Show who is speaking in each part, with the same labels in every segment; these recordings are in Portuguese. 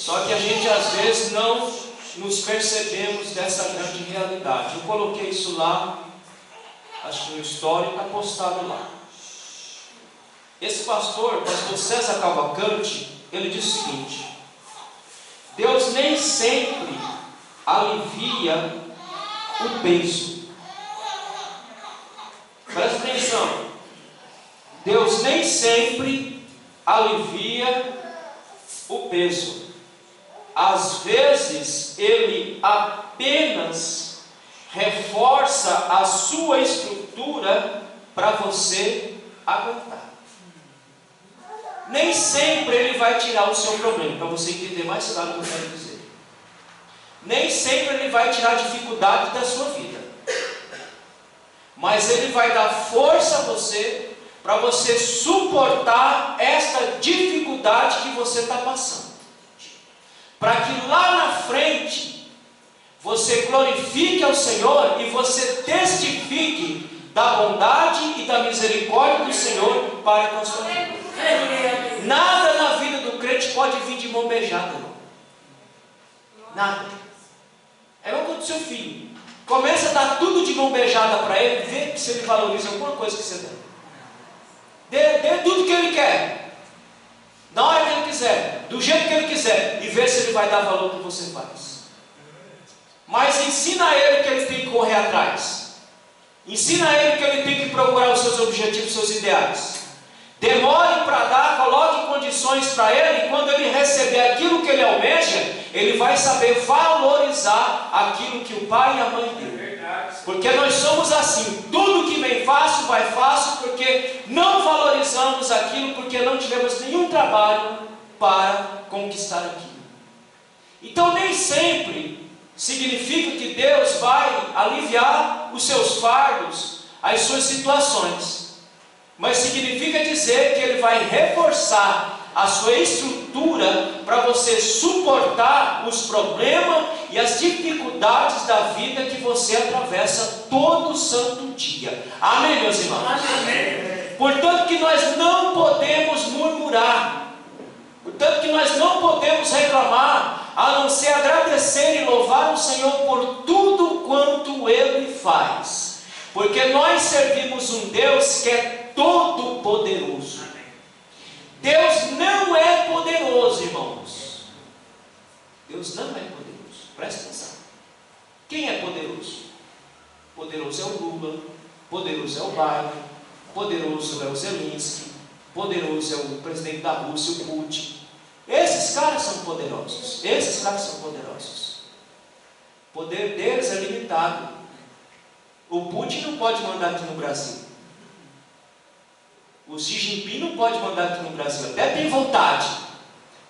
Speaker 1: Só que a gente às vezes não nos percebemos dessa grande realidade. Eu coloquei isso lá, acho que no story, está postado lá. Esse pastor César Cavalcante, ele diz o seguinte: Deus nem sempre alivia o peso. Presta atenção. Deus nem sempre alivia o peso. Às vezes Ele apenas reforça a sua estrutura para você aguentar. Nem sempre Ele vai tirar o seu problema, para você entender mais claro o que eu quero dizer. Nem sempre Ele vai tirar a dificuldade da sua vida, mas Ele vai dar força a você para você suportar esta dificuldade que você está passando, para que lá na frente você glorifique ao Senhor e você testifique da bondade e da misericórdia do Senhor para com a sua vida. Nada na vida do crente pode vir de mão beijada, irmão. Nada. É igual com o seu filho. Começa a dar tudo de mão beijada para ele, vê se ele valoriza alguma coisa que você dá. Dê tudo que ele quer, na hora que ele quiser, do jeito que ele quiser, e vê se ele vai dar valor que você faz. Mas ensina a ele que ele tem que correr atrás. Ensina a ele que ele tem que procurar os seus objetivos, os seus ideais. Demore para dar, coloque condições para ele, e quando ele receber aquilo que ele almeja, ele vai saber valorizar aquilo que o pai e a mãe deu. Porque nós somos assim, tudo que vem fácil, vai fácil, porque não valorizamos aquilo, porque não tivemos nenhum trabalho para conquistar aquilo. Então nem sempre significa que Deus vai aliviar os seus fardos, as suas situações, mas significa dizer que Ele vai reforçar a sua estrutura para você suportar os problemas e as dificuldades da vida que você atravessa todo santo dia. Amém, meus irmãos? Amém. Portanto que nós não podemos murmurar, portanto que nós não podemos reclamar, a não ser agradecer e louvar o Senhor por tudo quanto Ele faz, porque nós servimos um Deus que é todo poderoso. Deus não é poderoso, irmãos. Deus não é poderoso. Presta atenção. Quem é poderoso? Poderoso é o Lula, poderoso é o Biden, poderoso é o Zelensky, poderoso é o presidente da Rússia, o Putin. Esses caras são poderosos. Esses caras são poderosos. O poder deles é limitado. O Putin não pode mandar aqui no Brasil. O Xi Jinping não pode mandar aqui no Brasil, até tem vontade,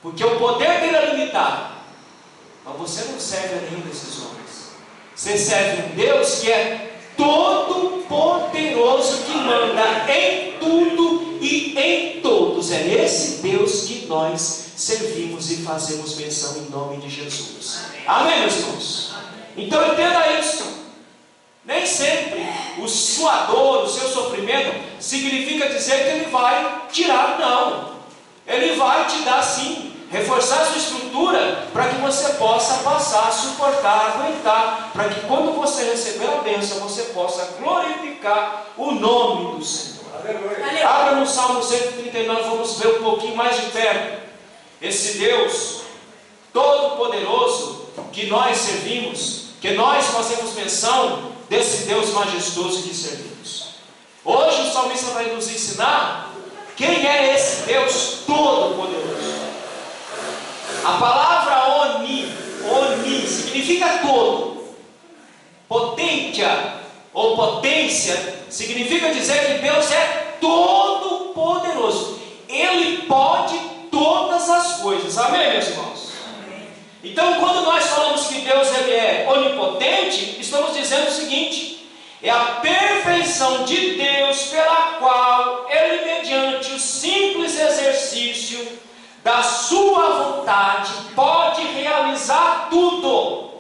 Speaker 1: porque o poder dele é limitado. Mas você não serve a nenhum desses homens. Você serve um Deus que é todo poderoso, que manda em tudo e em todos. É esse Deus que nós servimos e fazemos menção em nome de Jesus. Amém, meus irmãos? Então entenda isso. Nem sempre sua dor, o seu sofrimento significa dizer que Ele vai tirar, não. Ele vai te dar sim, reforçar a sua estrutura para que você possa passar, suportar, aguentar, para que quando você receber a bênção, você possa glorificar o nome do Senhor. Aleluia. Abra no Salmo 139, vamos ver um pouquinho mais de perto esse Deus todo-poderoso que nós servimos, que nós fazemos menção desse Deus majestoso que servimos. Hoje o salmista vai nos ensinar quem é esse Deus todo-poderoso. A palavra oni significa todo. Potentia ou potência significa dizer que Deus é todo-poderoso. Ele pode todas as coisas. Amém, meus irmãos? Então, quando nós falamos que Deus ele é onipotente, estamos dizendo o seguinte: é a perfeição de Deus pela qual Ele, mediante o simples exercício da sua vontade, pode realizar tudo.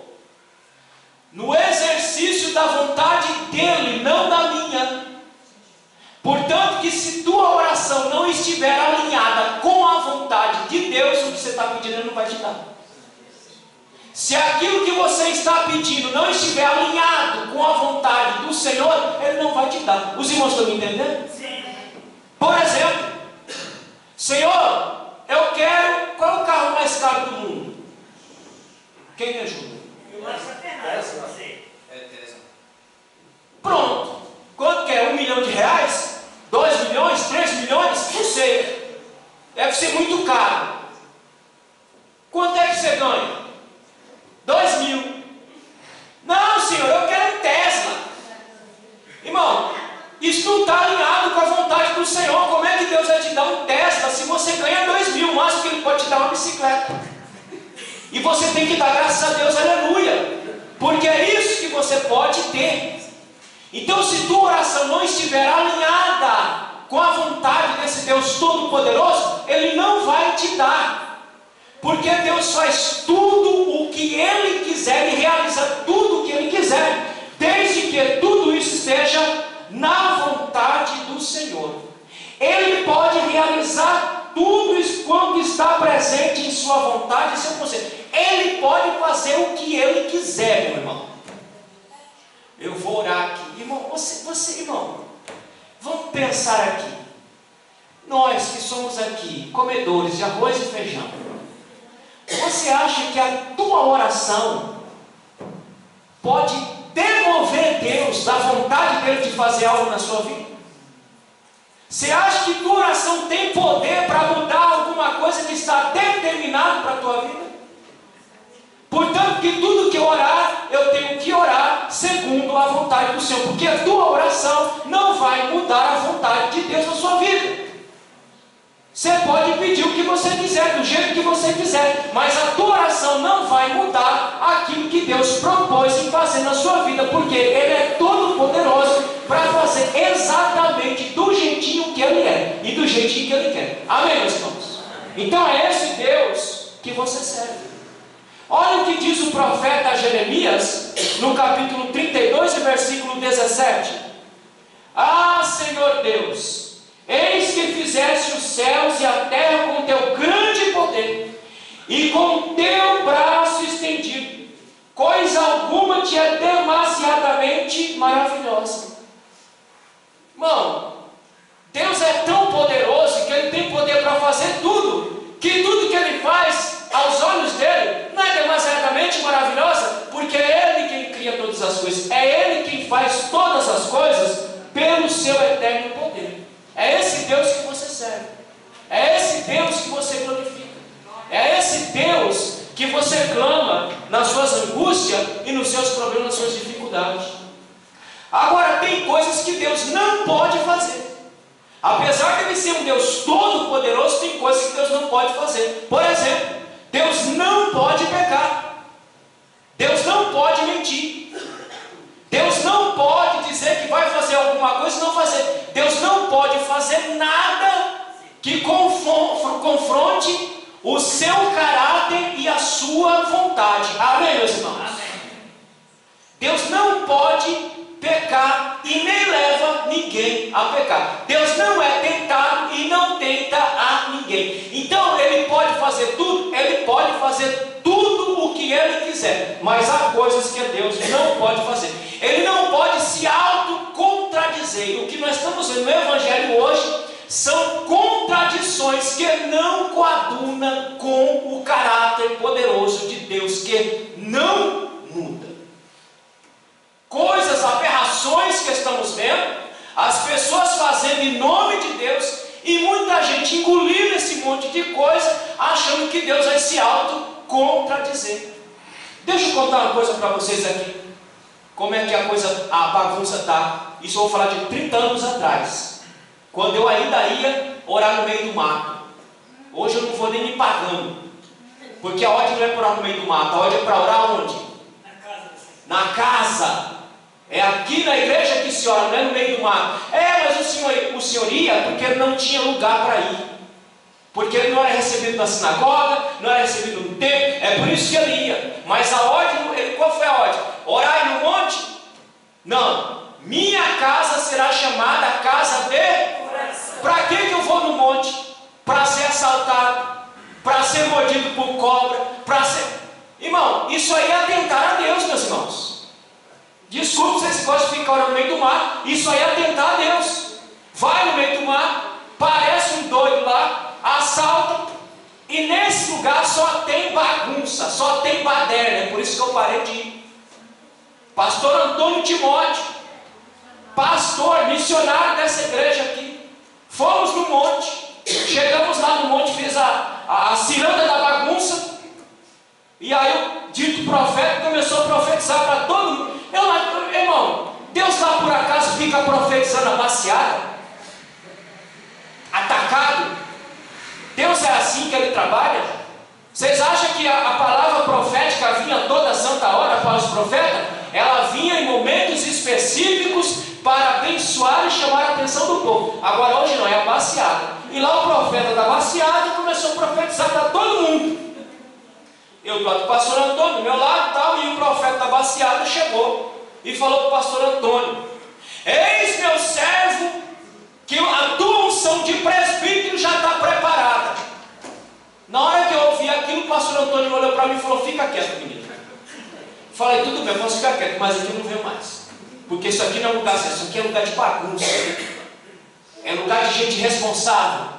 Speaker 1: No exercício da vontade dEle, não da minha. Portanto, que se tua oração não estiver alinhada com a vontade de Deus, o que você está pedindo Ele não vai te dar. Se aquilo que você está pedindo não estiver alinhado com a vontade do Senhor, Ele não vai te dar. Os irmãos estão me entendendo?
Speaker 2: Sim.
Speaker 1: Por exemplo, Senhor, eu quero... Qual é o carro mais caro do mundo? Quem me ajuda?
Speaker 2: Eu acho sacanagem você.
Speaker 1: Pronto. Quanto que é? 1 milhão de reais? 2 milhões? 3 milhões? Não sei. Deve ser muito caro. Quanto é que você ganha? 2 mil. Não, Senhor, eu quero um Tesla. Irmão, isso não está alinhado com a vontade do Senhor. Como é que Deus vai te dar um Tesla se você ganha 2 mil? O máximo que Ele pode te dar uma bicicleta. E você tem que dar graças a Deus, aleluia. Porque é isso que você pode ter. Então, se tua oração não estiver alinhada com a vontade desse Deus Todo-Poderoso, Ele não vai te dar. Porque Deus faz tudo o que Ele quiser e realiza tudo o que Ele quiser, desde que tudo isso esteja na vontade do Senhor. Ele pode realizar tudo isso quando está presente em sua vontade e seu conselho. Ele pode fazer o que Ele quiser, meu irmão. Eu vou orar aqui. Irmão, irmão, vamos pensar aqui. Nós que somos aqui comedores de arroz e feijão, você acha que a tua oração pode demover Deus da vontade dele de fazer algo na sua vida? Você acha que tua oração tem poder para mudar alguma coisa que está determinado para a tua vida? Portanto, que tudo que eu orar, eu tenho que orar segundo a vontade do Senhor, porque a tua oração não vai mudar a vontade de Deus na sua vida. Você pode pedir o que você quiser, do jeito que você quiser, mas a tua oração não vai mudar aquilo que Deus propôs em fazer na sua vida, porque Ele é todo poderoso para fazer exatamente do jeitinho que Ele é e do jeitinho que Ele quer. Amém, meus irmãos? Então é esse Deus que você serve. Olha o que diz o profeta Jeremias no capítulo 32, versículo 17. Ah, Senhor Deus, eis que fizeste os céus e a terra com teu grande poder e com teu braço estendido. Coisa alguma te é demasiadamente maravilhosa. Irmão, Deus é tão poderoso que Ele tem poder para fazer tudo, que tudo que Ele faz aos olhos dele não é demasiadamente maravilhosa, porque é Ele quem cria todas as coisas, é Ele quem faz todas as coisas pelo seu eterno poder. É esse Deus que você serve, é esse Deus que você glorifica, é esse Deus que você clama nas suas angústias e nos seus problemas, nas suas dificuldades. Agora, tem coisas que Deus não pode fazer. Apesar de Ele ser um Deus todo poderoso, tem coisas que Deus não pode fazer. Por exemplo, Deus não pode pecar, Deus não pode mentir, Deus não pode dizer que vai fazer alguma coisa e não fazer. Deus não pode fazer nada que confronte o seu caráter e a sua vontade. Amém, meus irmãos? Amém. Deus não pode pecar e nem leva ninguém a pecar. Deus não é tentado e não tenta a ninguém. Então Ele pode fazer tudo, Ele pode fazer tudo o que Ele quiser, mas há coisas que Deus não pode fazer. Ele não pode se autocontradizer. O que nós estamos vendo no Evangelho hoje são contradições que não coadunam com o caráter poderoso de Deus, que não muda. Coisas, aberrações que estamos vendo, as pessoas fazendo em nome de Deus, e muita gente engolindo esse monte de coisa, achando que Deus vai se autocontradizer. Deixa eu contar uma coisa para vocês aqui, como é que a bagunça está. Isso eu vou falar de 30 anos atrás, quando eu ainda ia orar no meio do mato. Hoje eu não vou nem me pagando, porque a ordem não é para orar no meio do mato, a ordem é para orar onde? Na casa. É aqui na igreja que se ora, não é no meio do mato. Mas o senhor ia porque ele não tinha lugar para ir, porque ele não era recebido na sinagoga, não era recebido no templo, é por isso que ele ia. Mas a ordem, qual foi a ordem? Orar no monte? Não, minha casa será chamada casa de oração. Para que eu vou no monte? Para ser assaltado, para ser mordido por cobra, para ser... Irmão, isso aí é atentar a Deus, meus irmãos. Desculpe se vocês gostam de ficar no meio do mar. Isso aí é atentar a Deus. Vai no meio do mar, parece um doido lá, assalta, e nesse lugar só tem bagunça, só tem baderna. É por isso que eu parei de ir. Pastor Antônio Timóteo, pastor, missionário dessa igreja aqui. Fomos no monte, chegamos lá no monte, fiz a ciranda da bagunça, e aí o dito profeta começou a profetizar para todo mundo. Irmão, Deus lá por acaso fica profetizando a baseada? Atacado? Deus é assim que Ele trabalha? Vocês acham que a palavra profética vinha toda santa hora para os profetas? Ela vinha em momentos específicos para abençoar e chamar a atenção do povo. Agora hoje não, é a baseada. E lá o profeta da baseada começou a profetizar para todo mundo. Eu estou com o pastor Antônio do meu lado e tal, e o profeta da baseada chegou e falou para o pastor Antônio: eis meu servo, que a tua unção de presbítero já está preparada. Na hora que eu ouvi aquilo, o pastor Antônio olhou para mim e falou: fica quieto, menino. Falei: tudo bem, posso ficar quieto, mas aqui eu não venho mais. Porque isso aqui não é lugar assim, isso aqui é lugar de bagunça. É lugar de gente responsável.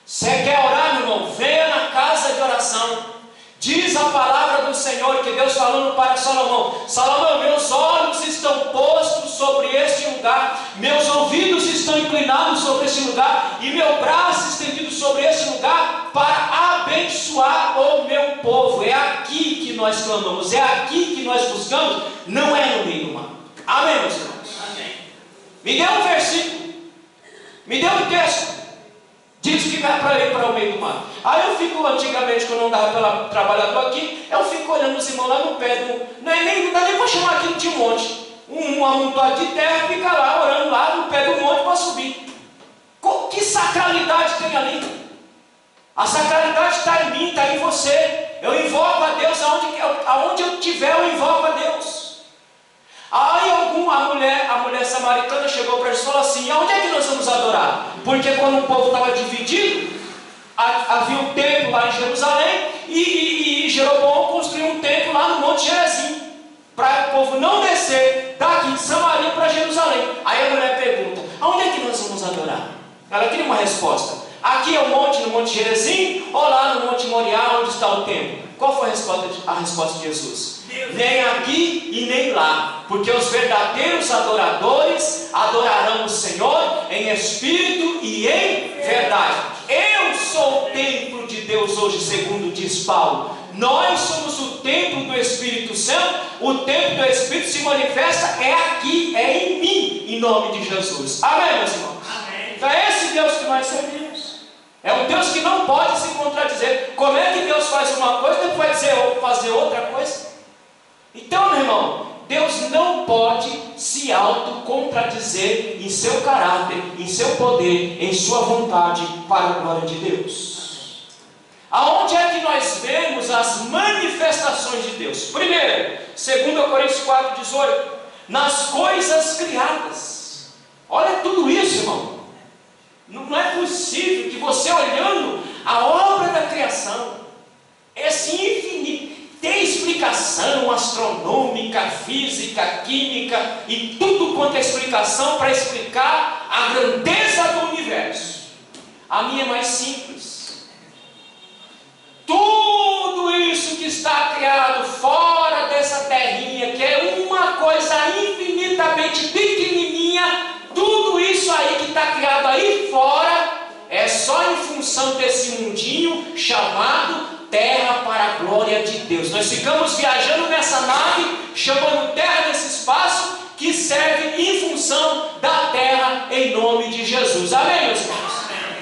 Speaker 1: Você quer orar, meu irmão? Venha na casa de oração. Diz a palavra do Senhor, que Deus falando para Salomão: Salomão, meus olhos estão postos sobre este lugar, meus ouvidos estão inclinados sobre este lugar, e meu braço estendido sobre este lugar, para abençoar o meu povo. É aqui que nós clamamos, é aqui que nós buscamos, não é no meio do mar. Amém, meus irmãos? Amém. Me dê um versículo, me dê um texto. Diz que vai para ir para o meio do mar. Aí eu fico, antigamente, quando eu não dava pela trabalhador aqui, eu fico olhando os irmãos lá no pé do. Não dá nem para chamar aquilo de monte. Um amontoado de terra fica lá, orando lá no pé do monte para subir. Que sacralidade tem ali? A sacralidade está em mim, está em você. Eu invoco a Deus aonde eu estiver, eu invoco a Deus. Aí a mulher samaritana chegou para eles e falou assim: aonde é que nós vamos adorar? Porque quando o povo estava dividido, havia um templo lá em Jerusalém, e Jeroboão construiu um templo lá no Monte Gerizim, para o povo não descer daqui de Samaria para Jerusalém. Aí a mulher pergunta: aonde é que nós vamos adorar? Ela queria uma resposta. Aqui é o monte, no Monte Gerizim, ou lá no Monte Moriá, onde está o templo? Qual foi a resposta de Jesus? Nem aqui e nem lá, porque os verdadeiros adoradores adorarão o Senhor em espírito e em verdade. Eu sou o templo de Deus hoje, segundo diz Paulo. Nós somos o templo do Espírito Santo. O templo do Espírito se manifesta aqui, é em mim, em nome de Jesus. Amém, meus irmãos? Amém. Então é esse Deus que nós servimos. É um Deus que não pode se contradizer. Como é que Deus faz uma coisa e depois vai fazer outra coisa? Então, meu irmão, Deus não pode se autocontradizer em seu caráter, em seu poder, em sua vontade, para a glória de Deus. Aonde é que nós vemos as manifestações de Deus? Primeiro, 2 Coríntios 4,18, nas coisas criadas. Olha tudo isso, irmão. Não é possível que você, olhando a obra da criação, esse infinito, tem explicação astronômica, física, química e tudo quanto é explicação para explicar a grandeza do universo. A minha é mais simples. Tudo isso que está criado fora dessa terrinha, que é uma coisa infinitamente pequenininha, tudo isso aí que está criado aí fora, é só em função desse mundinho chamado terra para a glória de Deus. Nós ficamos viajando nessa nave, chamando terra nesse espaço, que serve em função da terra, em nome de Jesus. Amém, meus irmãos?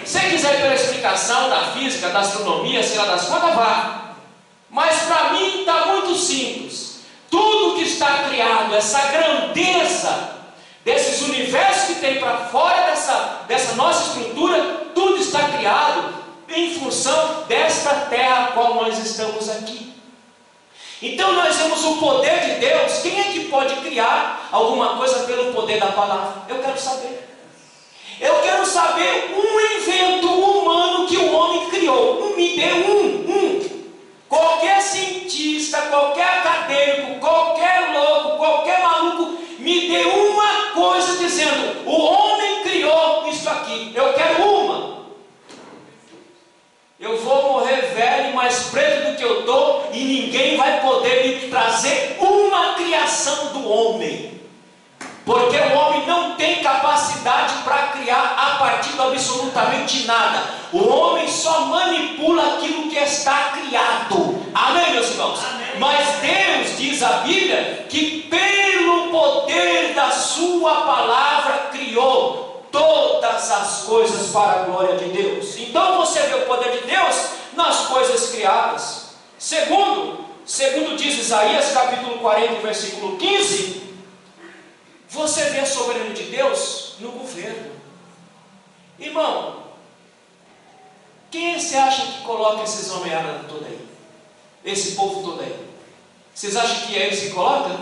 Speaker 1: Se quiser pela explicação da física, da astronomia, sei lá das quantas, vá. Mas para mim está muito simples. Tudo que está criado, essa grandeza desses universos que tem para fora dessa nossa estrutura, tudo está criado em função desta terra a qual nós estamos aqui. Então nós vemos o poder de Deus. Quem é que pode criar alguma coisa pelo poder da palavra? Eu quero saber. Eu quero saber um invento humano que o homem criou. Me dê um. Qualquer cientista, qualquer que eu estou e ninguém vai poder me trazer uma criação do homem. Porque o homem não tem capacidade para criar a partir de absolutamente nada. O homem só manipula aquilo que está criado. Amém, meus irmãos? Amém. Mas Deus, diz a Bíblia, que pelo poder da sua palavra criou todas as coisas para a glória de Deus. Então você vê o poder de Deus nas coisas criadas. Segundo diz Isaías capítulo 40, versículo 15, você vê a soberania de Deus no governo. Irmão, quem você acha que coloca esses homens todos aí? Esse povo todo aí? Vocês acham que é eles que colocam?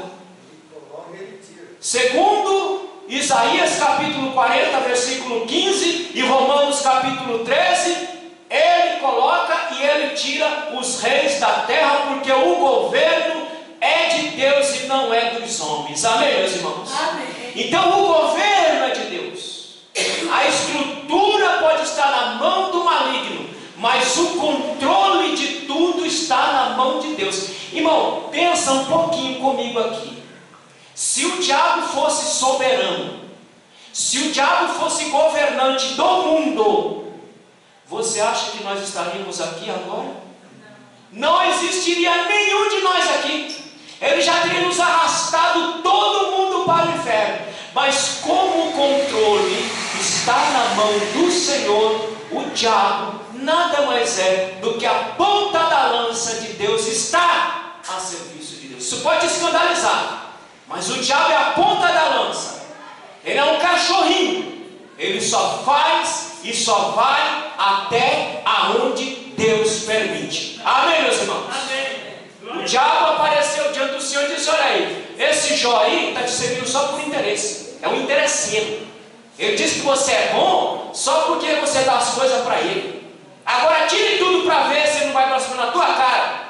Speaker 1: Segundo Isaías capítulo 40, versículo 15 e Romanos capítulo 13, ele coloca e ele tira os reis da terra, porque o governo é de Deus e não é dos homens. Amém, meus irmãos? Amém. Então o governo é de Deus. A estrutura pode estar na mão do maligno, mas o controle de tudo está na mão de Deus. Irmão, pensa um pouquinho comigo aqui. Se o diabo fosse soberano, se o diabo fosse governante do mundo, você acha que nós estaríamos aqui agora? Não existiria nenhum de nós aqui. Ele já teria nos arrastado todo mundo para o inferno. Mas como o controle está na mão do Senhor, o diabo nada mais é do que a ponta da lança de Deus está a serviço de Deus. Isso pode escandalizar, mas o diabo é a ponta da lança. Ele é um cachorrinho. Ele só faz e só vai até aonde Deus permite. Amém, meus irmãos? Amém. O diabo apareceu diante do Senhor e disse: olha aí, esse Jó aí está te servindo só por interesse. É um interesseiro. Ele diz que você é bom só porque você dá as coisas para ele. Agora tire tudo para ver se ele não vai prosperar na tua cara.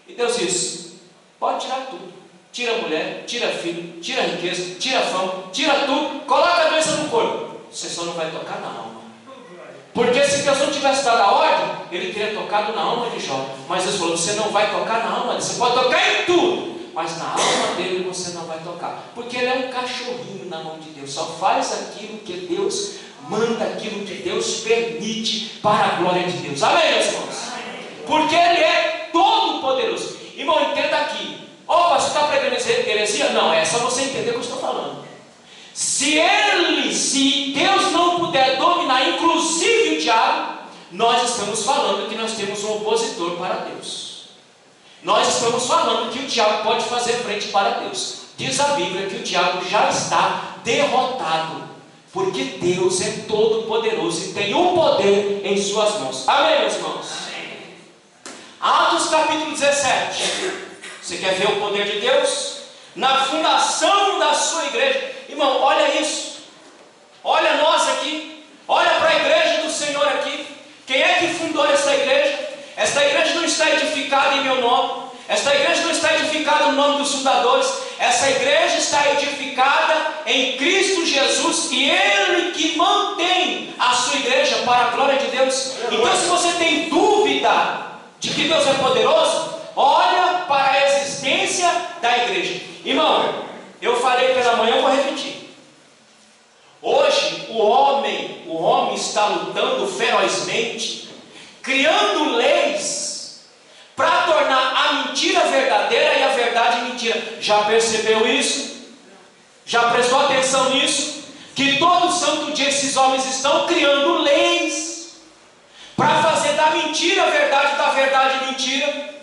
Speaker 1: E Deus disse: pode tirar tudo. Tira a mulher, tira filho, tira a riqueza, tira a fama, tira tudo, coloca a doença no corpo. Você só não vai tocar na alma. Porque se Deus não tivesse dado a ordem, ele teria tocado na alma de Jó. Mas Deus falou: você não vai tocar na alma dele. Você pode tocar em tudo, mas na alma dele você não vai tocar. Porque ele é um cachorrinho na mão de Deus. Só faz aquilo que Deus manda, aquilo que Deus permite para a glória de Deus. Amém, meus irmãos? Porque ele é todo poderoso. Irmão, entenda aqui. Opa, você está pregando heresia? Não, é só você entender o que eu estou falando. Se Deus não puder dominar inclusive o diabo, nós estamos falando que nós temos um opositor para Deus. Nós estamos falando que o diabo pode fazer frente para Deus. Diz a Bíblia que o diabo já está derrotado, porque Deus é todo poderoso e tem o poder em suas mãos. Amém, meus irmãos? Amém. Atos capítulo 17. Você quer ver o poder de Deus? Na fundação da sua igreja. Irmão, olha isso. Olha nós aqui. Olha para a igreja do Senhor aqui. Quem é que fundou esta igreja? Esta igreja não está edificada em meu nome. Esta igreja não está edificada no nome dos fundadores. Essa igreja está edificada em Cristo Jesus, e Ele que mantém a sua igreja para a glória de Deus. Então, se você tem dúvida de que Deus é poderoso, olha para a existência da igreja. Irmão, eu falei pela manhã, eu vou repetir. Hoje o homem está lutando ferozmente, criando leis para tornar a mentira verdadeira e a verdade mentira. Já percebeu isso? Já prestou atenção nisso? Que todo santo dia esses homens estão criando leis para fazer da mentira verdade, da verdade mentira,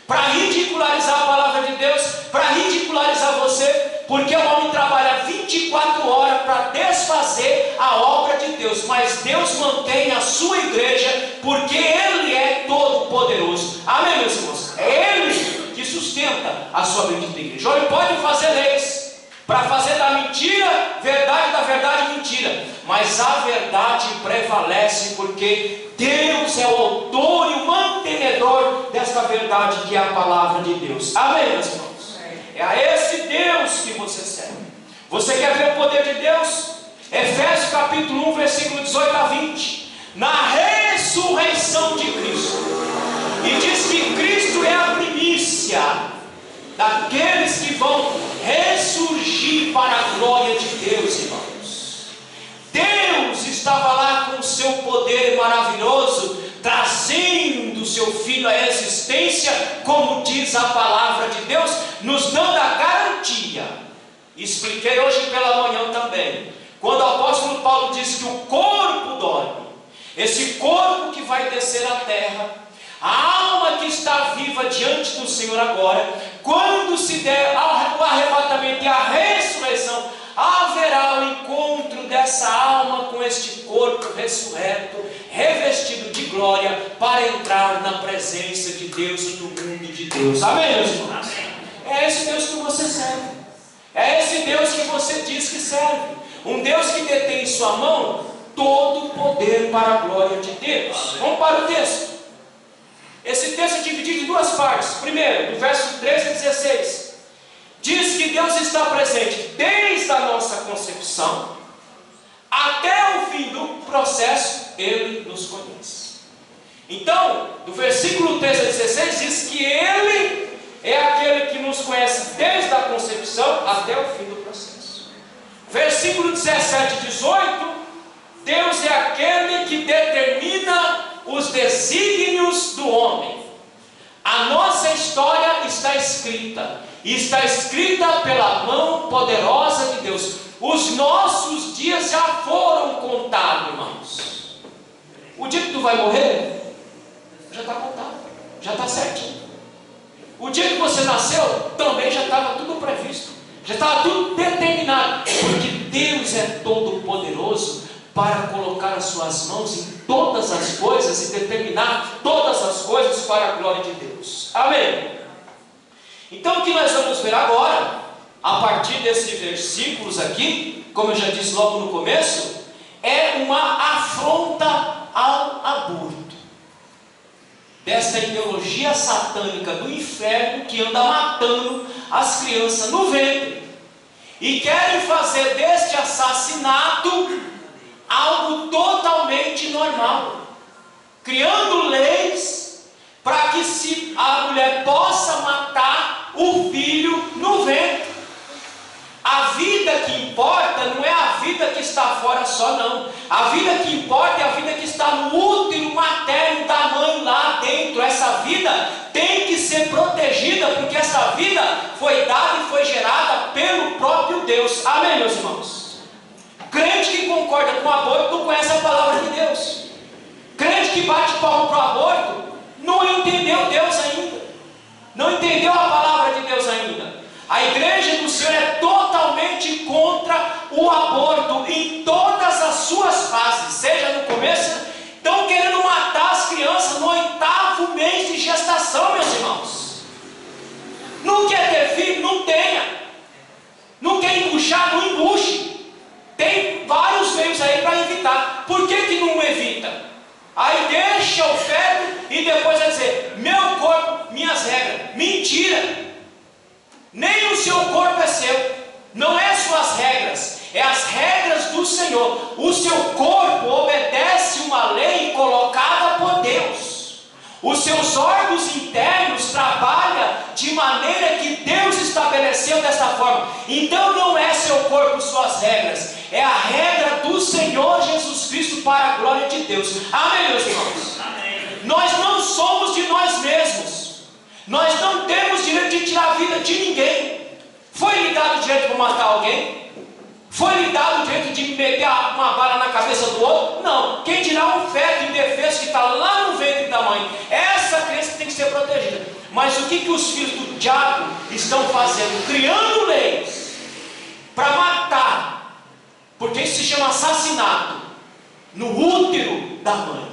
Speaker 1: para ridicularizar a palavra de Deus, para ridicularizar você. Porque o homem trabalha 24 horas para desfazer a obra de Deus, mas Deus mantém a sua igreja, porque Ele é todo poderoso. Amém, meus irmãos? É Ele que sustenta a sua bendita igreja. Ele pode fazer leis para fazer da mentira verdade, da verdade mentira, mas a verdade prevalece, porque Deus é o autor e o mantenedor desta verdade, que é a palavra de Deus. Amém, meus irmãos? É a esse Deus que você serve. Você quer ver o poder de Deus? Efésios capítulo 1, versículo 18 a 20. Na ressurreição de Cristo. E diz que Cristo Cristo é a primícia daqueles que vão ressurgir para a glória de Deus, irmãos. Deus estava lá com o seu poder maravilhoso, trazendo o seu Filho à existência, como diz a palavra de Deus, nos dando a garantia. Expliquei hoje pela manhã também, quando o apóstolo Paulo diz que o corpo dorme, esse corpo que vai descer à terra, a alma que está viva diante do Senhor agora, quando se der o arrebatamento e a ressurreição, haverá o encontro dessa alma com este corpo ressurreto, revestido de glória, para entrar na presença de Deus e no mundo de Deus. Amém, meus irmãos? Amém. É esse Deus que você serve, é esse Deus que você diz que serve, um Deus que detém em sua mão todo o poder para a glória de Deus. Amém. Vamos para o texto. Esse texto é dividido em duas partes. Primeiro, do verso 13 a 16, diz que Deus está presente desde a nossa concepção até o fim do processo. Ele nos conhece. Então, do versículo 13 a 16 diz que Ele é aquele que nos conhece desde a concepção até o fim do processo. Versículo 17 e 18, Deus é aquele que determina os desígnios do homem. A nossa história está escrita, e está escrita pela mão poderosa de Deus. Os nossos dias já foram contados, irmãos. O dia que tu vai morrer, já está contado, já está certinho. O dia que você nasceu, também já estava tudo previsto, já estava tudo determinado, porque Deus é todo poderoso para colocar as suas mãos em todas as coisas e determinar todas as coisas para a glória de Deus. Amém? Então o que nós vamos ver agora, a partir desses versículos aqui, como eu já disse logo no começo, é uma afronta ao aborto, desta ideologia satânica do inferno que anda matando as crianças no ventre e querem fazer deste assassinato algo totalmente normal, criando leis para que se a mulher possa matar o filho no ventre. A vida que importa não é a vida que está fora só, não. A vida que importa é a vida que está no útero materno da mãe lá dentro. Essa vida tem que ser protegida, porque essa vida foi dada e foi gerada pelo próprio Deus. Amém, meus irmãos? Crente que concorda com o aborto não conhece a palavra de Deus. Crente que bate palmo para o aborto não entendeu Deus ainda, não entendeu a palavra de Deus ainda. A igreja do Senhor é totalmente contra o aborto em todas as suas fases, seja no começo, estão querendo matar as crianças no 8º mês de gestação, meus irmãos. Não quer ter filho? Não tenha. Não quer embuchar? Não embuche. Tem vários meios aí para evitar. Por que que não evita? Aí deixa o feto e depois vai dizer: meu corpo, minhas regras. Mentira! Nem o seu corpo é seu, não é suas regras, é as regras do Senhor. O seu corpo obedece uma lei colocada por Deus. Os seus órgãos internos trabalham de maneira que Deus estabeleceu desta forma. Então não é seu corpo suas regras, é a regra do Senhor Jesus Cristo para a glória de Deus. Amém, meus irmãos? Amém. Nós não somos de nós mesmos. Nós não temos direito de tirar a vida de ninguém. Foi lhe dado o direito para matar alguém? Foi lhe dado o direito de meter uma bala na cabeça do outro? Não. Quem dirá um feto indefeso que está lá no ventre da mãe? Essa criança tem que ser protegida. Mas o que os filhos do diabo estão fazendo? Criando leis para matar, porque isso se chama assassinato, no útero da mãe.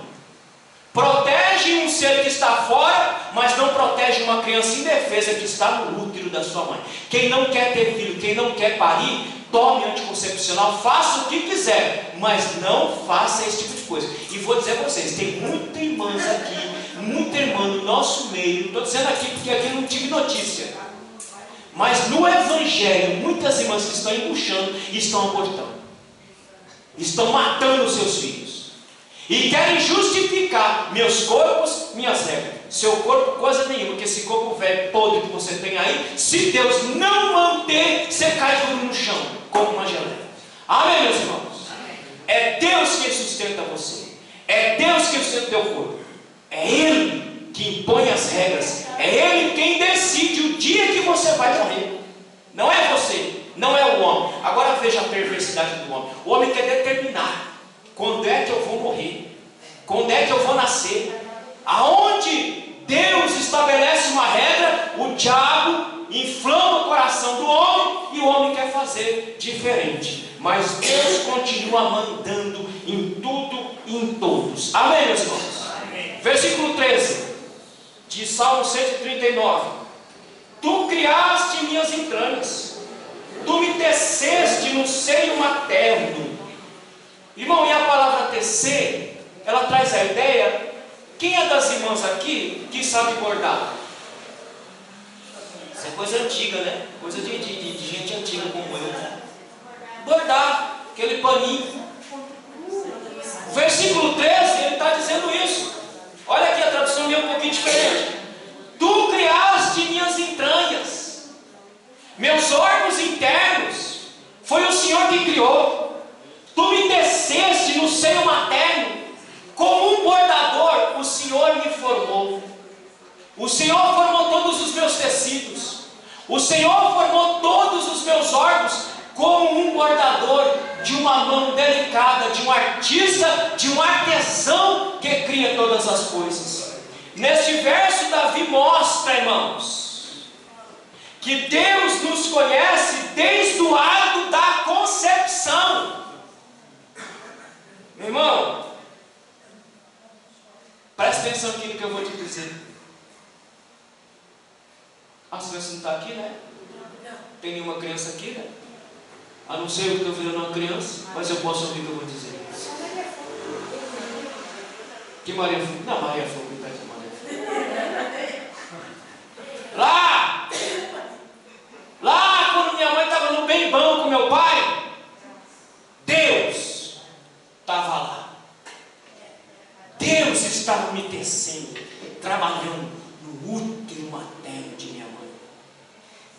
Speaker 1: Protege um ser que está fora, mas não protege uma criança indefesa que está no útero da sua mãe. Quem não quer ter filho, quem não quer parir, tome anticoncepcional, faça o que quiser, mas não faça esse tipo de coisa. E vou dizer para vocês, tem muitas irmãs aqui, muita irmã no nosso meio, estou dizendo aqui porque aqui eu não tive notícia, mas no Evangelho, muitas irmãs que estão embuchando e estão abortando, estão matando os seus filhos. E querem justificar: meus corpos, minhas regras. Seu corpo, coisa nenhuma, porque esse corpo velho, podre que você tem aí, se Deus não manter, você cai duro no chão, como uma geleia. Amém, meus irmãos? É Deus quem sustenta você. É Deus quem sustenta o teu corpo. É Ele que impõe as regras. É Ele quem decide o dia que você vai morrer. Não é você, não é o homem. Agora veja a perversidade do homem. O homem quer determinar quando é que eu vou morrer, quando é que eu vou nascer. Aonde Deus estabelece uma regra, o diabo inflama o coração do homem e o homem quer fazer diferente. Mas Deus continua mandando em tudo e em todos. Amém, meus irmãos? Amém. Versículo 13 de Salmo 139. Tu criaste minhas entranhas, tu me teceste no seio materno. Irmão, e a palavra tecer, ela traz a ideia. Quem é das irmãs aqui que sabe bordar? Isso é coisa antiga, né? Coisa de gente antiga como eu. Bordar, aquele paninho. O versículo 13, ele está dizendo isso. Olha aqui, a tradução minha é um pouquinho diferente. Tu criaste minhas entranhas, meus órgãos internos, foi o Senhor que criou. Tu me teceste no seio materno, como um bordador, o Senhor me formou. O Senhor formou todos os meus tecidos. O Senhor formou todos os meus órgãos, como um bordador de uma mão delicada, de um artista, de um artesão que cria todas as coisas. Neste verso, Davi mostra, irmãos, que Deus nos conhece desde o ato da concepção. Meu irmão, preste atenção aqui no que eu vou te dizer. As crianças não estão aqui, né? Tem nenhuma criança aqui, né? A não ser eu que estou virando uma criança, mas eu posso ouvir o que eu vou dizer. Que Maria foi? Não, Maria foi, que pede Maria. Lá, quando minha mãe estava no bem bom com meu pai, Deus estava lá. Deus estava me tecendo, trabalhando no útero materno de minha mãe.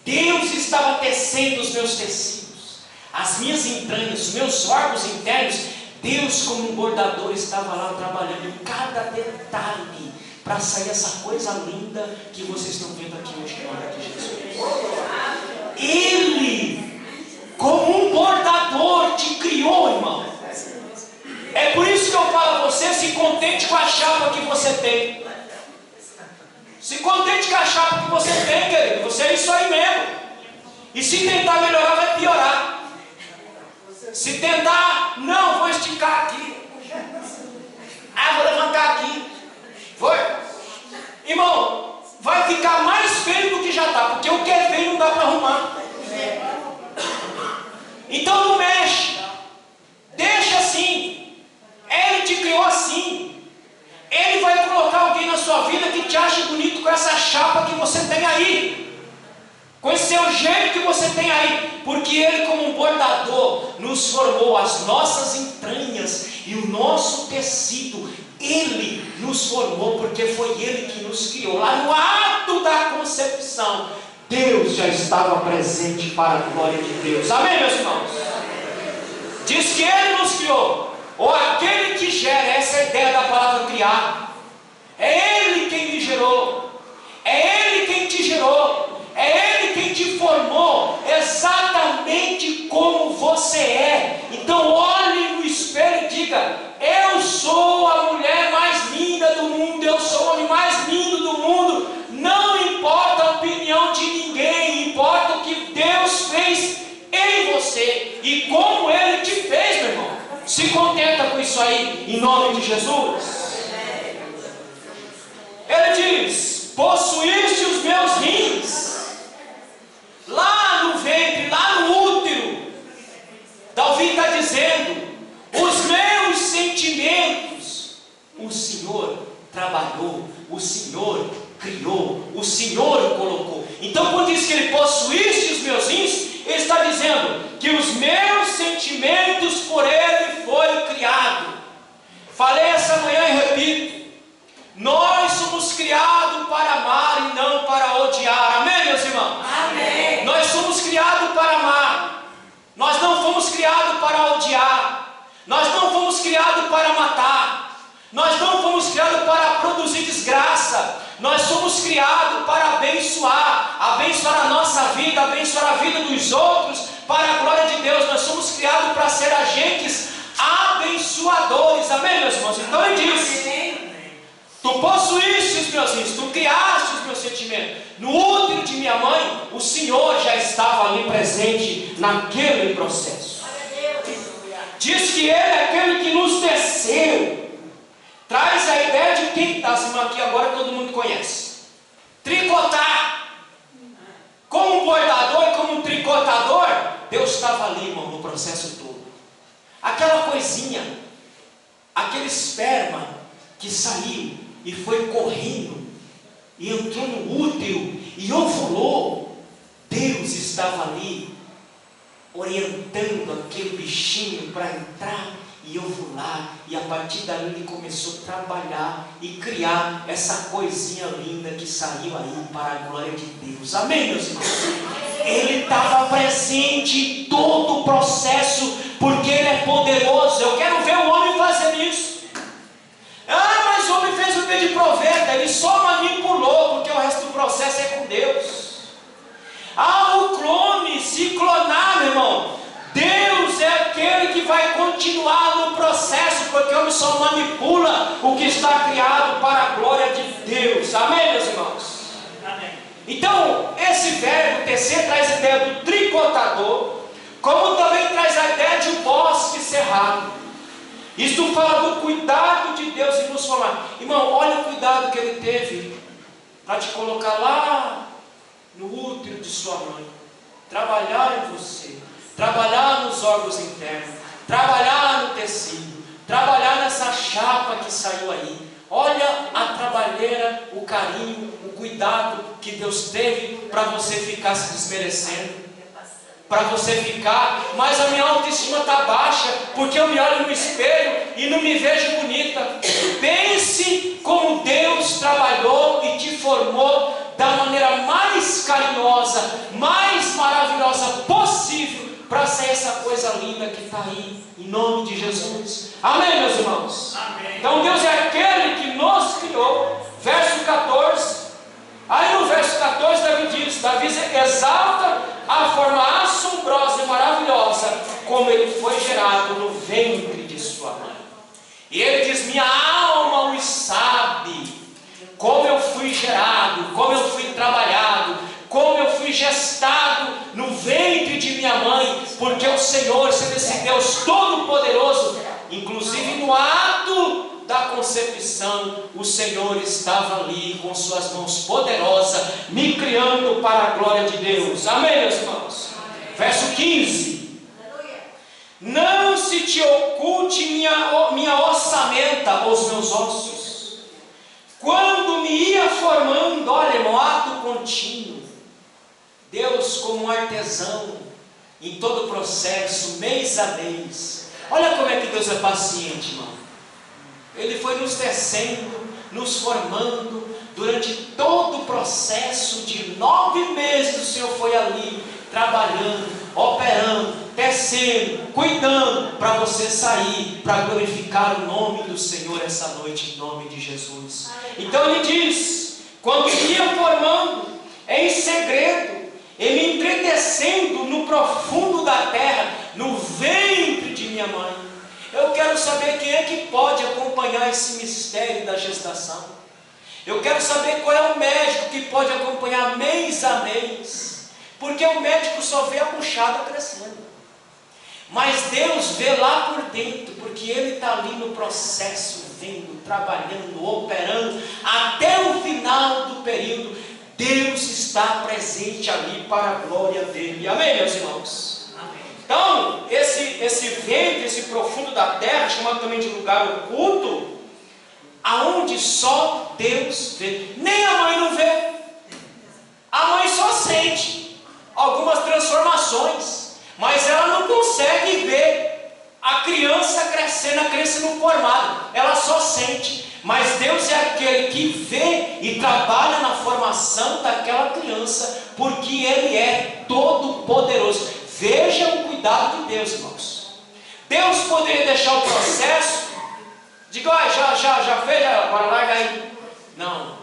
Speaker 1: Deus estava tecendo os meus tecidos, as minhas entranhas, os meus órgãos internos. Deus, como um bordador, estava lá trabalhando em cada detalhe para sair essa coisa linda que vocês estão vendo aqui hoje, em nome de Jesus. Ele, como um bordador, te criou, irmão. É por isso que eu falo a você: se contente com a chapa que você tem. Se contente com a chapa que você tem, querido. Você é isso aí mesmo. E se tentar melhorar, vai piorar. Se tentar, não, vou esticar aqui. Vou levantar aqui. Foi? Irmão, vai ficar mais feio do que já está. Porque o que é feio não dá para arrumar. Então não mexe. Deixa assim. Ele te criou assim. Ele vai colocar alguém na sua vida que te ache bonito com essa chapa que você tem aí, com esse seu jeito que você tem aí, porque Ele, como um bordador, nos formou as nossas entranhas e o nosso tecido. Ele nos formou porque foi Ele que nos criou. Lá no ato da concepção, Deus já estava presente para a glória de Deus. Amém, meus irmãos? Diz que Ele nos criou, ou aquele que gera, essa é a ideia da palavra criar. É Ele quem me gerou, é Ele quem te gerou, é Ele quem te formou exatamente como você é. Então olhe no espelho e diga: eu sou a mulher mais linda do mundo, eu sou o homem mais lindo do mundo. Não importa a opinião de ninguém, importa o que Deus fez em você e como Ele te fez, meu irmão. Se contenta com isso aí, em nome de Jesus. Ele diz: possuíste os meus rins. Lá no ventre, lá no útero, Davi está dizendo: os meus sentimentos, o Senhor trabalhou, o Senhor criou, o Senhor colocou. Então, quando diz que Ele possuíste os meus rins, Ele está dizendo que os meus sentimentos por Ele foi criado. Falei essa manhã e repito: nós somos criados somos criados para abençoar a nossa vida, abençoar a vida dos outros, para a glória de Deus. Nós somos criados para ser agentes abençoadores, amém, meus irmãos? Então ele diz: tu possuíste os meus rins, tu criaste os meus sentimentos. No útero de minha mãe, o Senhor já estava ali presente naquele processo. Diz que Ele é aquele que nos teceu. Traz a ideia de quem está acima aqui agora, que todo mundo conhece. Tricotar. Como um bordador e como um tricotador, Deus estava ali, irmão, no processo todo. Aquela coisinha, aquele esperma que saiu e foi correndo e entrou no útero e ovulou, Deus estava ali orientando aquele bichinho para entrar e ovular, e a partir dali ele começou a trabalhar e criar essa coisinha linda que saiu aí para a glória de Deus. Amém, meus irmãos? Ele estava presente em todo o processo, porque Ele é poderoso. Eu quero ver o homem fazer isso. Ah, mas o homem fez o bem de proveta, ele só manipulou, porque o resto do processo é com Deus. Ah, o clone, se clonar, meu irmão, Deus é aquele que vai continuar no processo, porque o homem só manipula o que está criado para a glória de Deus. Amém, meus irmãos? Amém. Então, esse verbo tecer traz a ideia do tricotador, como também traz a ideia de um bosque cerrado. Isto fala do cuidado de Deus em nos formar. Irmão, olha o cuidado que Ele teve para te colocar lá no útero de sua mãe, trabalhar em você, trabalhar nos órgãos internos, trabalhar no tecido, trabalhar nessa chapa que saiu aí. Olha a trabalheira, o carinho, o cuidado que Deus teve para você ficar se desmerecendo, para você ficar, mas a minha autoestima está baixa, porque eu me olho no espelho e não me vejo bonita. Pense como Deus trabalhou e te formou da maneira mais carinhosa, mais maravilhosa possível, para ser essa coisa linda que está aí, em nome de Jesus. Amém, meus irmãos? Amém. Então Deus é aquele que nos criou. Verso 14. Aí no verso 14 Davi exalta a forma assombrosa e maravilhosa como ele foi gerado no ventre de sua mãe. E ele diz: minha alma o sabe, como eu fui gerado, como eu fui trabalhado, como eu fui gestado no ventre de minha mãe, porque o Senhor, sendo esse Deus todo-poderoso, inclusive no ato da concepção, o Senhor estava ali com suas mãos poderosas, me criando para a glória de Deus. Amém, meus irmãos? Amém. Verso 15: não se te oculte minha ossamenta, os meus ossos, quando me ia formando. Olha, irmão, ato contínuo. Deus, como um artesão, em todo o processo, mês a mês. Olha como é que Deus é paciente, irmão. Ele foi nos tecendo, nos formando, durante todo o processo de 9 meses. O Senhor foi ali, trabalhando, operando, tecendo, cuidando, para você sair, para glorificar o nome do Senhor essa noite, em nome de Jesus. Então ele diz: quando ia formando em segredo, e me entretecendo no profundo da terra, no ventre de minha mãe. Eu quero saber quem é que pode acompanhar esse mistério da gestação. Eu quero saber qual é o médico que pode acompanhar mês a mês, porque o médico só vê a buchada crescendo, mas Deus vê lá por dentro, porque Ele está ali no processo, vendo, trabalhando, operando, até o final do período. Deus está presente ali para a glória dEle. Amém, meus irmãos? Então, esse ventre, esse profundo da terra, chamado também de lugar oculto, aonde só Deus vê. Nem a mãe não vê. A mãe só sente algumas transformações, mas ela não consegue ver a criança crescendo, a criança não formada. Ela só sente. Mas Deus é aquele que vê e trabalha na formação daquela criança, porque Ele é todo poderoso. Veja o cuidado de Deus, irmãos. Deus poderia deixar o processo, diga: já fez, agora larga aí. Não.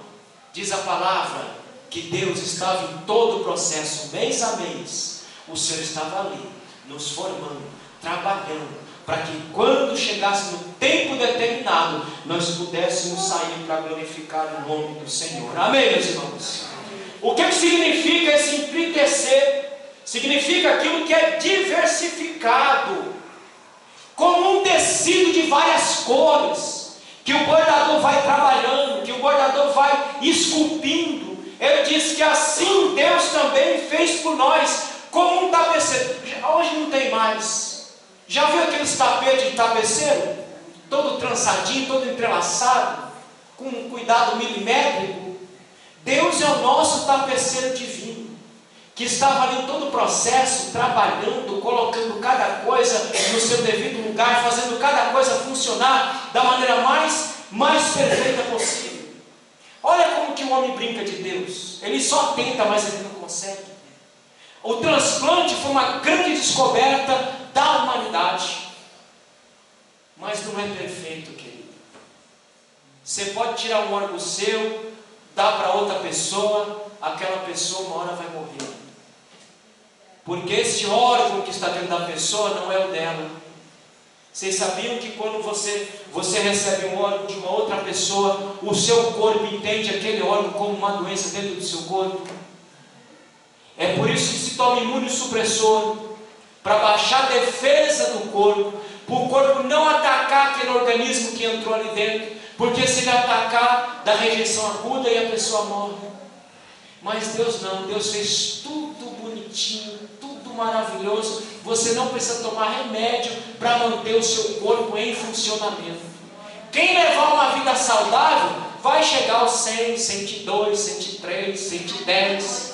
Speaker 1: Diz a palavra que Deus estava em todo o processo, mês a mês. O Senhor estava ali, nos formando, trabalhando, para que quando chegasse no tempo determinado, nós pudéssemos sair para glorificar o nome do Senhor. Amém, meus irmãos? O que significa esse enriquecer? Significa aquilo que é diversificado, como um tecido de várias cores, que o bordador vai trabalhando, que o bordador vai esculpindo. Ele diz que assim Deus também fez por nós, como um tapeceiro. Hoje não tem mais. Já viu aqueles tapetes de tapeceiro? Todo trançadinho, todo entrelaçado, com um cuidado milimétrico. Deus é o nosso tapeceiro divino, que estava ali em todo o processo, trabalhando, colocando cada coisa no seu devido lugar, fazendo cada coisa funcionar da maneira mais perfeita possível. Olha como que o homem brinca de Deus. Ele só tenta, mas ele não consegue. O transplante foi uma grande descoberta da humanidade, mas não é perfeito, querido. Você pode tirar um órgão seu, dar para outra pessoa, aquela pessoa uma hora vai morrer, porque esse órgão que está dentro da pessoa não é o dela. Vocês sabiam que quando você recebe um órgão de uma outra pessoa, o seu corpo entende aquele órgão como uma doença dentro do seu corpo? É por isso que se toma imunossupressor, para baixar a defesa do corpo, para o corpo não atacar aquele organismo que entrou ali dentro, porque se ele atacar, dá rejeição aguda e a pessoa morre. Mas Deus não, Deus fez tudo bonitinho, tudo maravilhoso. Você não precisa tomar remédio para manter o seu corpo em funcionamento. Quem levar uma vida saudável vai chegar aos 100, 102, 103, 110.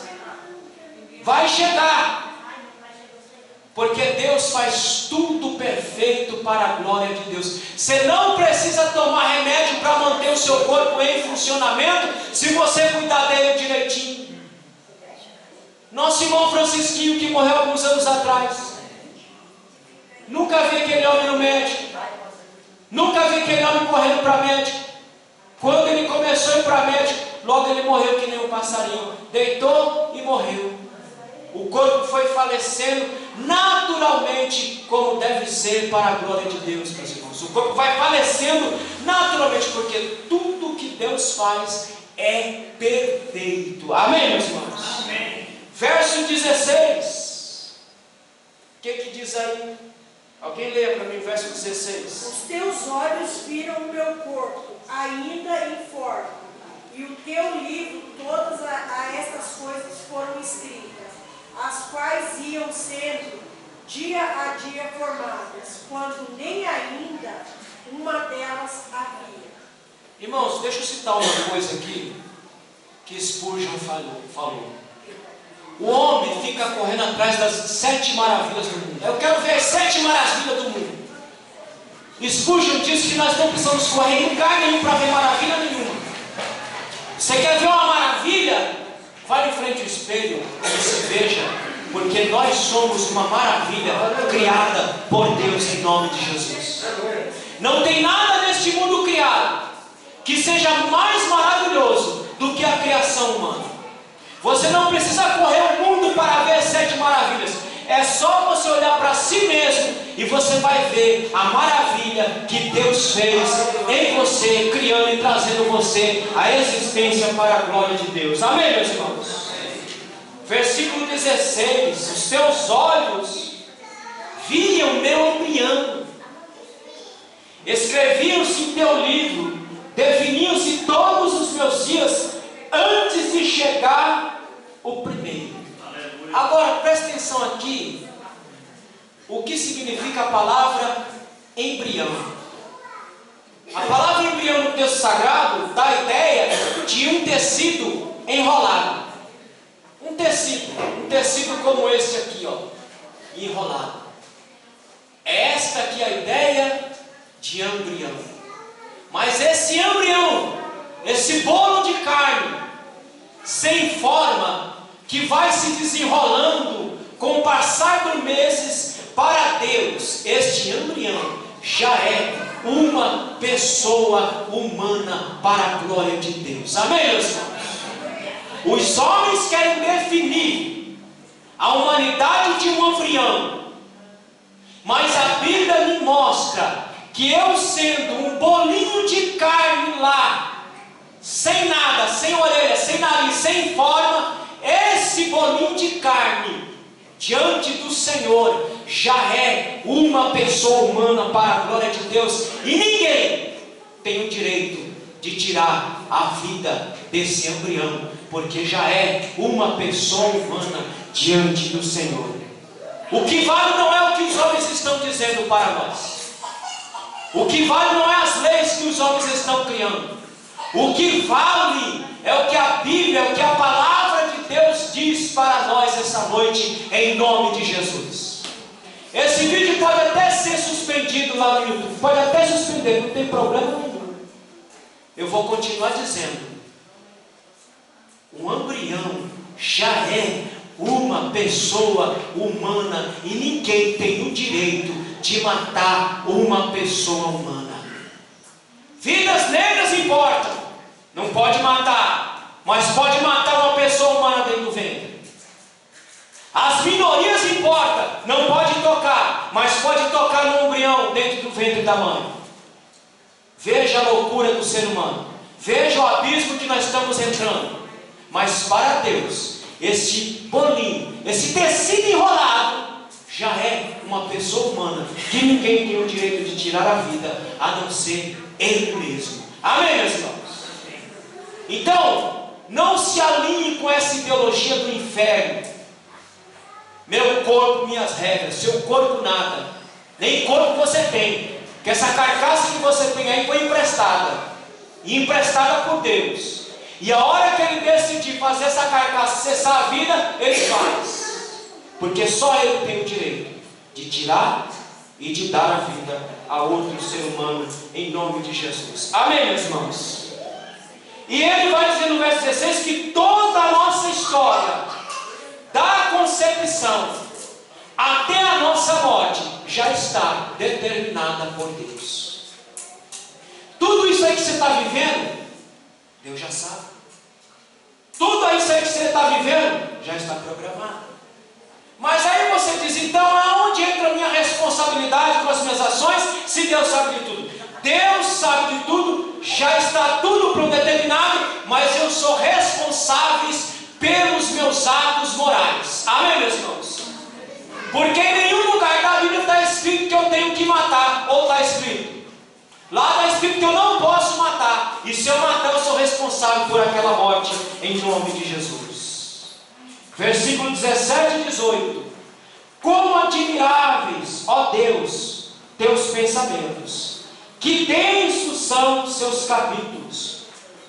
Speaker 1: Vai chegar, porque Deus faz tudo perfeito para a glória de Deus. Você não precisa tomar remédio para manter o seu corpo em funcionamento, se você cuidar dele direitinho. Nosso irmão Francisquinho, que morreu alguns anos atrás, nunca vi aquele homem no médico, nunca vi aquele homem correndo para médico. Quando ele começou a ir para médico, logo ele morreu que nem um passarinho, deitou e morreu. O corpo foi falecendo naturalmente, como deve ser para a glória de Deus, meus irmãos. O corpo vai falecendo naturalmente, porque tudo que Deus faz é perfeito. Amém, meus irmãos?
Speaker 2: Amém.
Speaker 1: Verso 16. O que diz aí? Alguém leia para mim o verso 16.
Speaker 3: Os teus olhos viram o meu corpo, ainda informe, e o teu livro, todas estas coisas foram escritas, as quais iam sendo dia a dia formadas, quando nem ainda uma delas havia.
Speaker 1: Irmãos, deixa eu citar uma coisa aqui que Spurgeon falou. O homem fica correndo atrás das 7 maravilhas do mundo. Eu quero ver as 7 maravilhas do mundo. Spurgeon disse que nós não precisamos correr em lugar nenhum para ver maravilha nenhuma. Você quer ver uma maravilha? Vai em frente ao espelho e se veja, porque nós somos uma maravilha criada por Deus em nome de Jesus. Não tem nada neste mundo criado que seja mais maravilhoso do que a criação humana. Você não precisa correr o mundo para ver as 7 maravilhas. É só você olhar para si mesmo e você vai ver a maravilha que Deus fez em você, criando e trazendo você à existência para a glória de Deus. Amém, meus irmãos? Versículo 16. Os teus olhos viam meu embrião, escreviam-se em teu livro, definiam-se todos os meus dias antes de chegar o primeiro. Agora presta atenção aqui, o que significa a palavra embrião. A palavra embrião no texto sagrado dá a ideia de um tecido enrolado. Um tecido como esse aqui, ó, enrolado. Esta aqui é a ideia de embrião. Mas esse embrião, esse bolo de carne, sem forma, que vai se desenrolando com o passar dos meses, para Deus, este embrião já é uma pessoa humana para a glória de Deus. Amém, meus irmãos? Os homens querem definir a humanidade de um embrião, mas a Bíblia me mostra que eu, sendo um bolinho de carne lá, sem nada, sem orelha, sem nariz, sem forma, esse bolinho de carne, diante do Senhor, já é uma pessoa humana para a glória de Deus, e ninguém tem o direito de tirar a vida desse embrião, porque já é uma pessoa humana diante do Senhor. O que vale não é o que os homens estão dizendo para nós. O que vale não é as leis que os homens estão criando. O que vale é o que a Bíblia, o que a palavra de Deus diz para nós essa noite, em nome de Jesus. Esse vídeo pode até ser suspendido lá no YouTube, pode até suspender, não tem problema nenhum. Eu vou continuar dizendo: o embrião já é uma pessoa humana e ninguém tem o direito de matar uma pessoa humana. Vidas negras importam, não pode matar, mas pode matar uma pessoa humana dentro do ventre. As minorias importam, não pode tocar, mas pode tocar no embrião dentro do ventre da mãe. Veja a loucura do ser humano, veja o abismo que nós estamos entrando. Mas para Deus, esse bolinho, esse tecido enrolado, já é uma pessoa humana, que ninguém tem o direito de tirar a vida, a não ser Ele mesmo. Amém, meus irmãos? Então, não se alinhe com essa ideologia do inferno. Meu corpo, minhas regras. Seu corpo nada, nem corpo você tem, que essa carcaça que você tem aí foi emprestada, e emprestada por Deus. E a hora que Ele decidir fazer essa carcaça cessar a vida, Ele faz, porque só Ele tem o direito de tirar e de dar a vida a outro ser humano, em nome de Jesus. Amém, meus irmãos? E Ele vai dizer no verso 16 que toda a nossa história, da concepção até a nossa morte, já está determinada por Deus. Tudo isso aí que você está vivendo, Deus já sabe. Tudo isso aí que você está vivendo já está programado. Mas aí você diz: então aonde entra a minha responsabilidade com as minhas ações, se Deus sabe de tudo? Deus sabe de tudo, já está tudo predeterminado, mas eu sou responsável pelos meus atos morais. Amém, meus irmãos? Porque em nenhum lugar da Bíblia está escrito que eu tenho que matar, ou está escrito? Lá está escrito que eu não posso matar, e se eu matar eu sou responsável por aquela morte, em nome de Jesus. Versículo 17 e 18: como admiráveis, ó Deus, teus pensamentos, que densos são seus capítulos,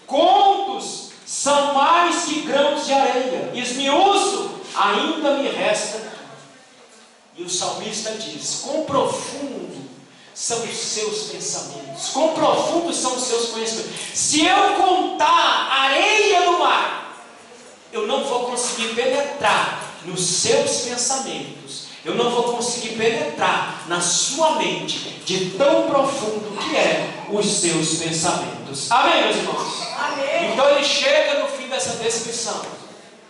Speaker 1: contos são mais que grãos de areia, esmiuço ainda me resta. E o salmista diz: quão profundo são os seus pensamentos, quão profundos são os seus conhecimentos. Se eu contar a areia do mar, eu não vou conseguir penetrar nos seus pensamentos, eu não vou conseguir penetrar na sua mente, de tão profundo que é os seus pensamentos. Amém, meus irmãos?
Speaker 3: Amém.
Speaker 1: Então ele chega no fim dessa descrição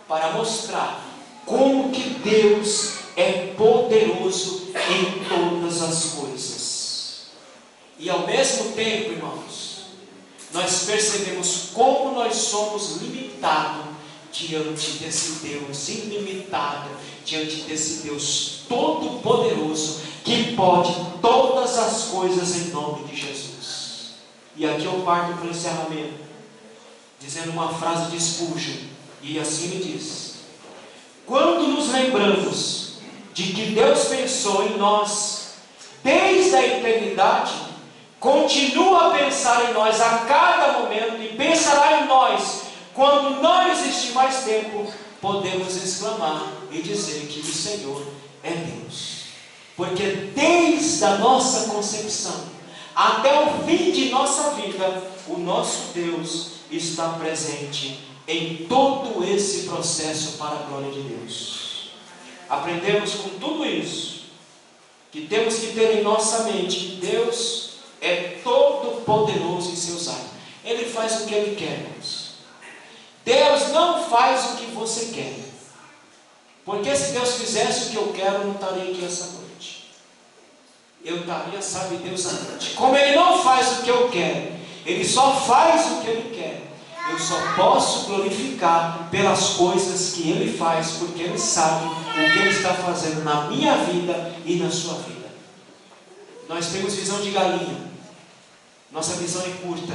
Speaker 1: para mostrar como que Deus é poderoso em todas as coisas. E ao mesmo tempo, irmãos, nós percebemos como nós somos limitados diante desse Deus ilimitado, diante desse Deus todo-poderoso, que pode todas as coisas em nome de Jesus. E aqui eu parto para o encerramento, dizendo uma frase de Spurgeon, e assim me diz: quando nos lembramos de que Deus pensou em nós desde a eternidade, continua a pensar em nós a cada momento e pensará em nós quando não existir mais tempo, podemos exclamar e dizer que o Senhor é Deus. Porque desde a nossa concepção até o fim de nossa vida, o nosso Deus está presente em todo esse processo para a glória de Deus. Aprendemos com tudo isso que temos que ter em nossa mente que Deus é todo poderoso em seus atos. Ele faz o que Ele quer, irmãos. Deus não faz o que você quer. Porque se Deus fizesse o que eu quero, eu não estaria aqui essa noite. Eu estaria, sabe Deus, à noite. Como Ele não faz o que eu quero, Ele só faz o que Ele quer. Eu só posso glorificar pelas coisas que Ele faz, porque Ele sabe o que Ele está fazendo na minha vida e na sua vida. Nós temos visão de galinha. Nossa visão é curta.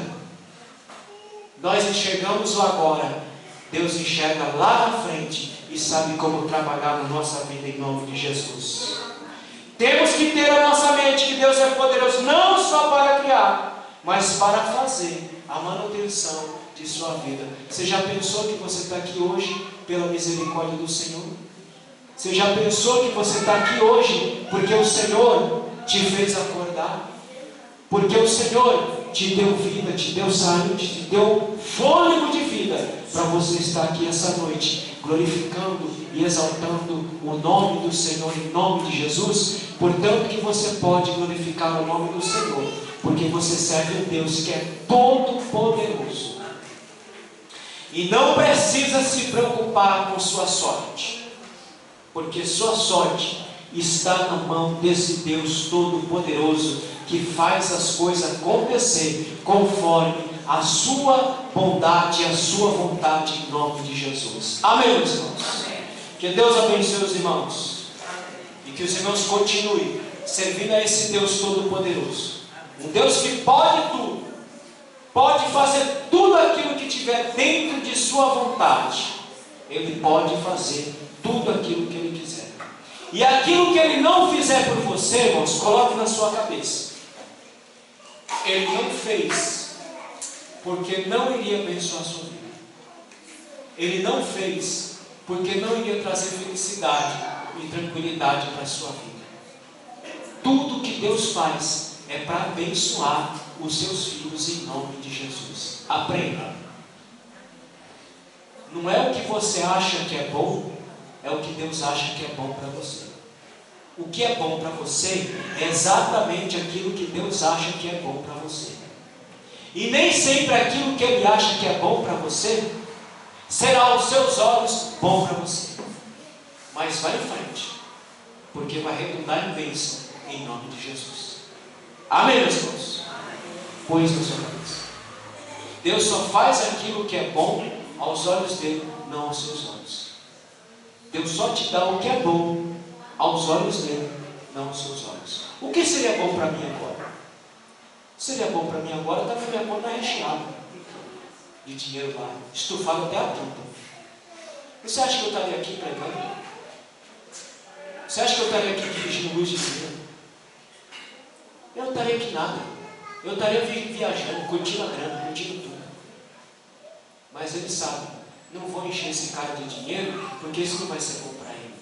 Speaker 1: Nós enxergamos o agora. Deus enxerga lá na frente e sabe como trabalhar na nossa vida em nome de Jesus. Temos que ter a nossa mente que Deus é poderoso não só para criar, mas para fazer a manutenção de sua vida. Você já pensou que você está aqui hoje pela misericórdia do Senhor? Você já pensou que você está aqui hoje porque o Senhor te fez acordar? Porque o Senhor te deu vida, te deu saúde, te deu fôlego de vida para você estar aqui essa noite, glorificando e exaltando o nome do Senhor em nome de Jesus. Portanto que você pode glorificar o nome do Senhor, porque você serve um Deus que é todo poderoso e não precisa se preocupar com sua sorte, porque sua sorte está na mão desse Deus todo poderoso, que faz as coisas acontecer conforme a sua bondade e a sua vontade em nome de Jesus. Amém, meus irmãos? Amém. Que Deus abençoe os irmãos. E que os irmãos continuem servindo a esse Deus todo poderoso. Um Deus que pode tudo. Pode fazer tudo aquilo que tiver dentro de sua vontade. Ele pode fazer tudo aquilo que Ele quiser. E aquilo que Ele não fizer por você, irmãos, coloque na sua cabeça. Ele não fez porque não iria abençoar a sua vida. Ele não fez porque não iria trazer felicidade e tranquilidade para a sua vida. Tudo que Deus faz é para abençoar os seus filhos em nome de Jesus. Aprenda. Não é o que você acha que é bom, é o que Deus acha que é bom para você. O que é bom para você é exatamente aquilo que Deus acha que é bom para você. E nem sempre aquilo que Ele acha que é bom para você será aos seus olhos bom para você. Mas vai em frente, porque vai redundar em bênção em nome de Jesus. Amém, meus irmãos? Pois na sua cabeça. Deus só faz aquilo que é bom aos olhos dele, não aos seus olhos. Deus só te dá o que é bom aos olhos dele, não aos seus olhos. O que seria bom para mim agora? Seria bom para mim agora estar com a minha conta recheada de dinheiro lá, estufado até a ponta. Você acha que eu estaria aqui pregando? Você acha que eu estaria aqui dirigindo luz de dia? Eu não estaria aqui nada. Eu estaria viajando, curtindo a grana, curtindo tudo. Mas Ele sabe, não vou encher esse cara de dinheiro, porque isso não vai ser bom para ele.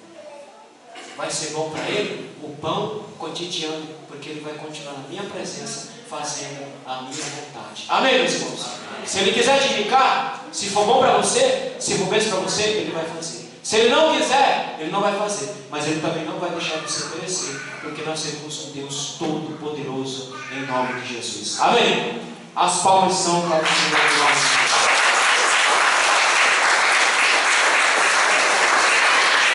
Speaker 1: Vai ser bom para ele o pão cotidiano, porque ele vai continuar na minha presença, fazendo a minha vontade. Amém, meus irmãos? Se Ele quiser te indicar, se for bom para você, se for bem para você, Ele vai fazer. Se Ele não quiser, Ele não vai fazer. Mas Ele também não vai deixar você perecer, porque nós temos um Deus todo poderoso em nome de Jesus. Amém? As palmas são para o Senhor.